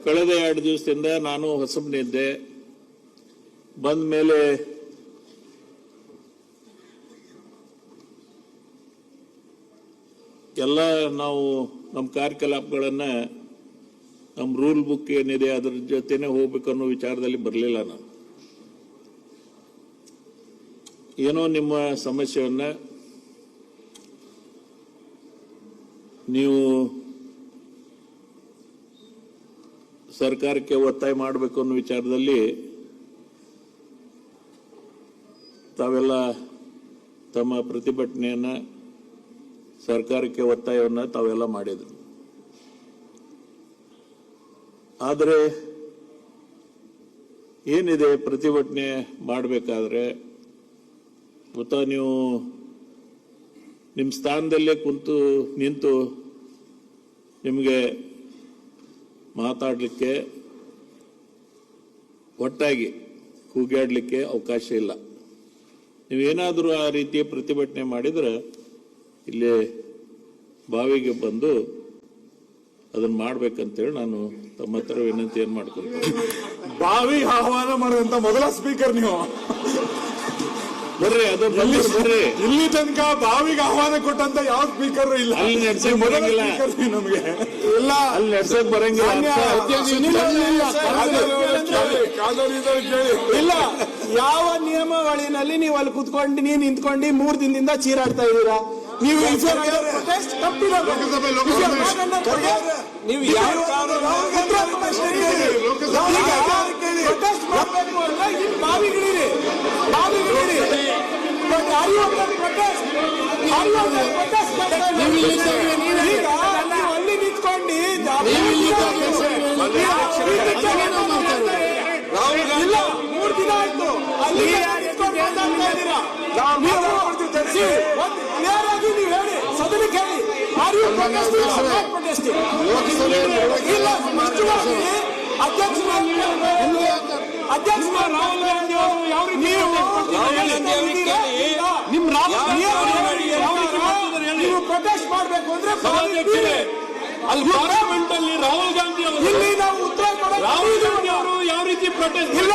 ಕಳೆದ 2 ದಿವಸದಿಂದ ನಾನು ಹೊಸಬನಿದ್ದೆ. ಬಂದ ಮೇಲೆ ಎಲ್ಲ ನಾವು ನಮ್ಮ ಕಾರ್ಯಕಲಾಪಗಳನ್ನ ನಮ್ಮ ರೂಲ್ ಬುಕ್ ಏನಿದೆ ಅದರ ಜೊತೆನೆ ಹೋಗ್ಬೇಕು ಅನ್ನೋ ವಿಚಾರದಲ್ಲಿ ಬರಲಿಲ್ಲ. ನಾನು ಏನೋ ನಿಮ್ಮ ಸಮಸ್ಯೆಯನ್ನ ನೀವು ಸರ್ಕಾರಕ್ಕೆ ಒತ್ತಾಯ ಮಾಡಬೇಕು ಅನ್ನೋ ವಿಚಾರದಲ್ಲಿ ತಾವೆಲ್ಲ ತಮ್ಮ ಪ್ರತಿಭಟನೆಯನ್ನ ಸರ್ಕಾರಕ್ಕೆ ಒತ್ತಾಯವನ್ನು ತಾವೆಲ್ಲ ಮಾಡಿದ್ರು. ಆದರೆ ಏನಿದೆ, ಪ್ರತಿಭಟನೆ ಮಾಡಬೇಕಾದ್ರೆ ಗೊತ್ತಾ, ನೀವು ನಿಮ್ಮ ಸ್ಥಾನದಲ್ಲೇ ನಿಂತು ನಿಮಗೆ ಮಾತಾಡಲಿಕ್ಕೆ, ಒಟ್ಟಾಗಿ ಕೂಗಾಡಲಿಕ್ಕೆ ಅವಕಾಶ ಇಲ್ಲ. ನೀವೇನಾದರೂ ಆ ರೀತಿಯ ಪ್ರತಿಭಟನೆ ಮಾಡಿದ್ರೆ ಇಲ್ಲಿ ಬಾವಿಗೆ ಬಂದು ಅದನ್ನ ಮಾಡ್ಬೇಕಂತೇಳಿ ನಾನು ತಮ್ಮ ಹತ್ರ ವಿನಂತಿಯನ್ನು ಮಾಡ್ಕೊಳ್ತೇನೆ. ಬಾವಿಗೆ ಆಹ್ವಾನ ಮಾಡುವಂತ ಮೊದಲ ಸ್ಪೀಕರ್ ನೀವು. ಬರ್ರಿ, ಅದು ಬರ್ರಿ. ಇಲ್ಲಿ ತನಕ ಬಾವಿಗೆ ಆಹ್ವಾನ ಕೊಟ್ಟಂತ ಯಾವ ಸ್ಪೀಕರ್ ಇಲ್ಲ. ಅಲ್ಲಿ ನಡ್ಸಕ್ ಬರಂಗಿಲ್ಲ ನಮಗೆ, ಇಲ್ಲ ಅಲ್ಲಿ ನಡ್ಸಕ್ ಬರಂಗಿಲ್ಲ. ಇಲ್ಲ, ಯಾವ ನಿಯಮಾವಳಿನಲ್ಲಿ ನೀವು ಅಲ್ಲಿ ಕುತ್ಕೊಂಡು ನೀವು ನಿಂತ್ಕೊಂಡು 3 ದಿನದಿಂದ ಚೀರಾಡ್ತಾ ಇದ್ದೀರಾ? ನೀವು ಬಾವಿಗಳಿರಿ, ಅಲ್ಲಿ ನಿಂತ್ಕೊಂಡು ಇಲ್ಲ, 3 ದಿನ ಆಯ್ತು ಅಲ್ಲಿ ನೀವು ಹೇಳಿ, ಸದನಕ್ಕೆ ಹೇಳಿ, ಇಲ್ಲ ಅಧ್ಯಕ್ಷ ರಾಹುಲ್ ಗಾಂಧಿ ಅವರು ಯಾವ ರೀತಿ ನೀವು ಪ್ರೊಟೆಸ್ಟ್ ಮಾಡಬೇಕು ಅಂದ್ರೆ ಅಲ್ಲಿ ಪಾರ್ಲಿಮೆಂಟ್ ಅಲ್ಲಿ ರಾಹುಲ್ ಗಾಂಧಿ ಅವರು, ಇಲ್ಲಿ ನಾವು ಉತ್ತರ ಕೊಡೋದು, ರಾಹುಲ್ ಗಾಂಧಿ ಅವರು ಯಾವ ರೀತಿ ಪ್ರೊಟೆಸ್ಟ್ ಇಲ್ಲ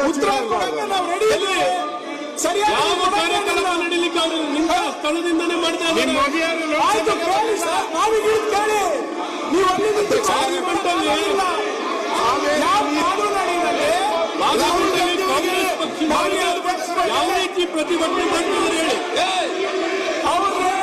ಉತ್ತರ ಕೊಡೋಕೆ ನಾವು ರೆಡಿ ಇದ್ದೀವಿ. ಸರಿಯಾಗಿ ಯಾವ ಕಾರ್ಯಕ್ರಮ ನಡೀಲಿಕ್ಕೆ ಅವರು ನಿಮ್ಮ ಸ್ಥಳದಿಂದನೇ ಮಾಡ್ತಾ ಇದ್ದಾರೆ. ಆಯ್ತು, ಕೇಳಿ ಸರ್, ನಾವಿಗಿಳಿದು ಕೇಳಿ. ನೀವು ಅಲ್ಲಿ ಪಾರ್ಲಿಮೆಂಟ್ ಅಲ್ಲಿ ಯಾವ ಕಾನೂನಿನಲ್ಲಿ ಕಾಂಗ್ರೆಸ್ ಪಕ್ಷ ಯಾವ ರೀತಿ ಪ್ರತಿಭಟನೆ ಮಾಡ್ತಿದ್ದಾರೆ ಹೇಳಿ. ಅವರು